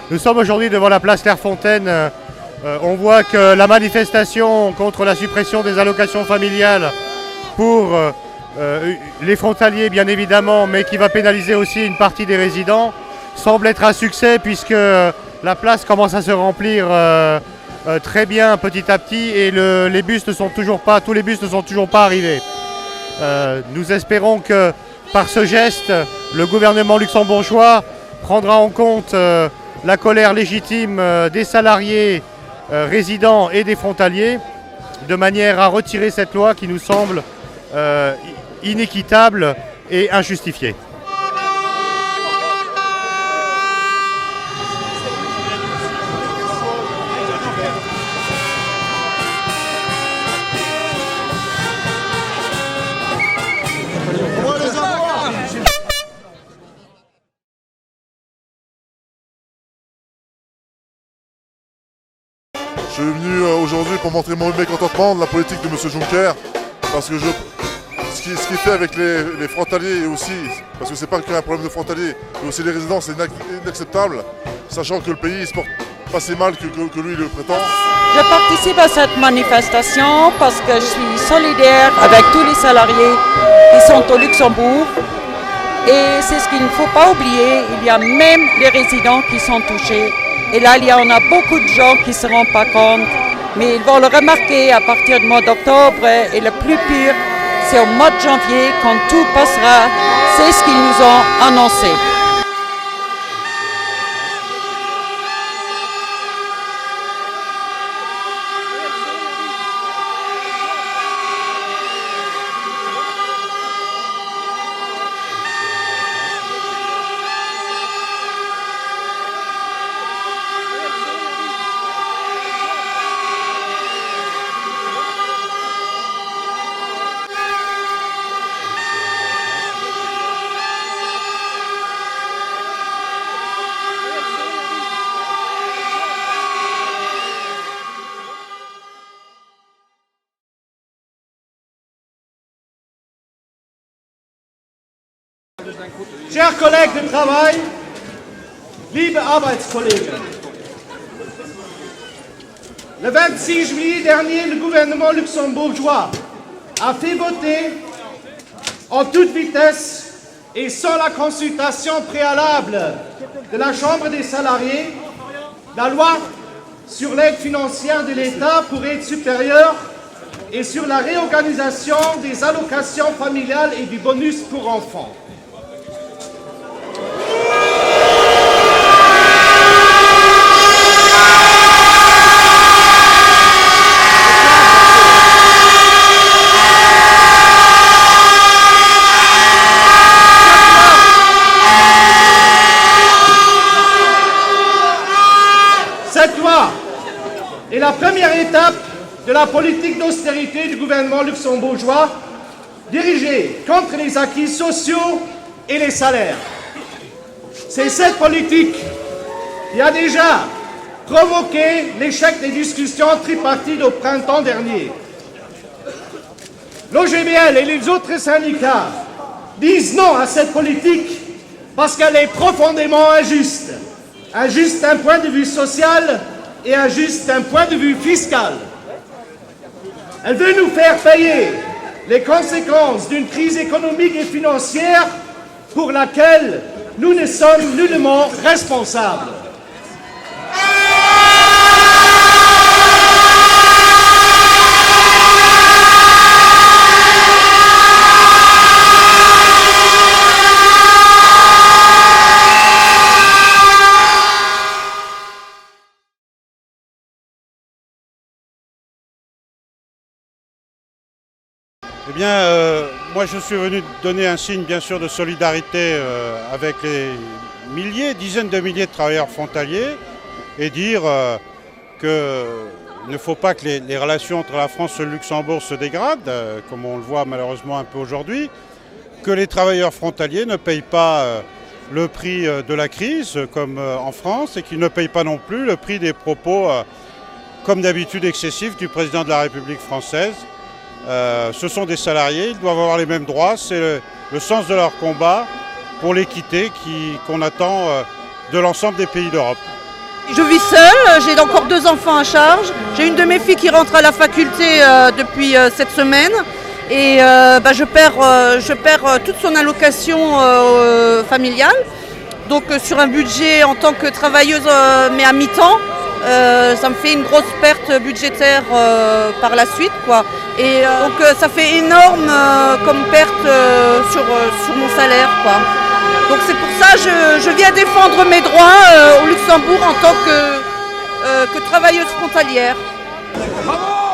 Nous sommes aujourd'hui devant la place Clairefontaine. On voit que la manifestation contre la suppression des allocations familiales pour les frontaliers bien évidemment, mais qui va pénaliser aussi une partie des résidents, semble être un succès puisque la place commence à se remplir très bien petit à petit et tous les bus ne sont toujours pas arrivés. Nous espérons que par ce geste, le gouvernement luxembourgeois prendra en compte la colère légitime des salariés résidents et des frontaliers, de manière à retirer cette loi qui nous semble inéquitable et injustifiée. Je suis venu aujourd'hui pour montrer mon mécontentement de la politique de M. Juncker, parce que ce qu'il fait avec les frontaliers et aussi, parce que c'est pas qu'un problème de frontaliers, mais aussi les résidents, c'est inacceptable, sachant que le pays se porte pas si mal que lui le prétend. Je participe à cette manifestation parce que je suis solidaire avec tous les salariés qui sont au Luxembourg. Et c'est ce qu'il ne faut pas oublier, il y a même les résidents qui sont touchés. Et là, il y en a beaucoup de gens qui ne se rendent pas compte, mais ils vont le remarquer à partir du mois d'octobre. Et le plus pire, c'est au mois de janvier, quand tout passera. C'est ce qu'ils nous ont annoncé. Chers collègues de travail, liebe Arbeitskollegen, le 26 juillet dernier, le gouvernement luxembourgeois a fait voter en toute vitesse et sans la consultation préalable de la Chambre des salariés la loi sur l'aide financière de l'État pour aide supérieure et sur la réorganisation des allocations familiales et du bonus pour enfants. Cette loi est la première étape de la politique d'austérité du gouvernement luxembourgeois dirigée contre les acquis sociaux et les salaires. C'est cette politique qui a déjà provoqué l'échec des discussions tripartites au printemps dernier. L'OGBL et les autres syndicats disent non à cette politique parce qu'elle est profondément injuste. Injuste d'un point de vue social et injuste d'un point de vue fiscal. Elle veut nous faire payer les conséquences d'une crise économique et financière pour laquelle nous ne sommes nullement responsables. Eh bien, moi je suis venu donner un signe bien sûr de solidarité avec les dizaines de milliers de travailleurs frontaliers et dire qu'il ne faut pas que les relations entre la France et le Luxembourg se dégradent, comme on le voit malheureusement un peu aujourd'hui, que les travailleurs frontaliers ne payent pas le prix de la crise, comme en France, et qu'ils ne payent pas non plus le prix des propos, comme d'habitude, excessifs du président de la République française. Ce sont des salariés, ils doivent avoir les mêmes droits, c'est le sens de leur combat pour l'équité qu'on attend de l'ensemble des pays d'Europe. Je vis seule, j'ai encore 2 enfants à charge. J'ai une de mes filles qui rentre à la faculté depuis cette semaine. Et je perds toute son allocation familiale. Donc sur un budget en tant que travailleuse mais à mi-temps, ça me fait une grosse perte budgétaire par la suite, quoi. Et donc ça fait énorme comme perte sur mon salaire, quoi. Donc c'est pour ça que je viens défendre mes droits au Luxembourg en tant que travailleuse frontalière. Bravo!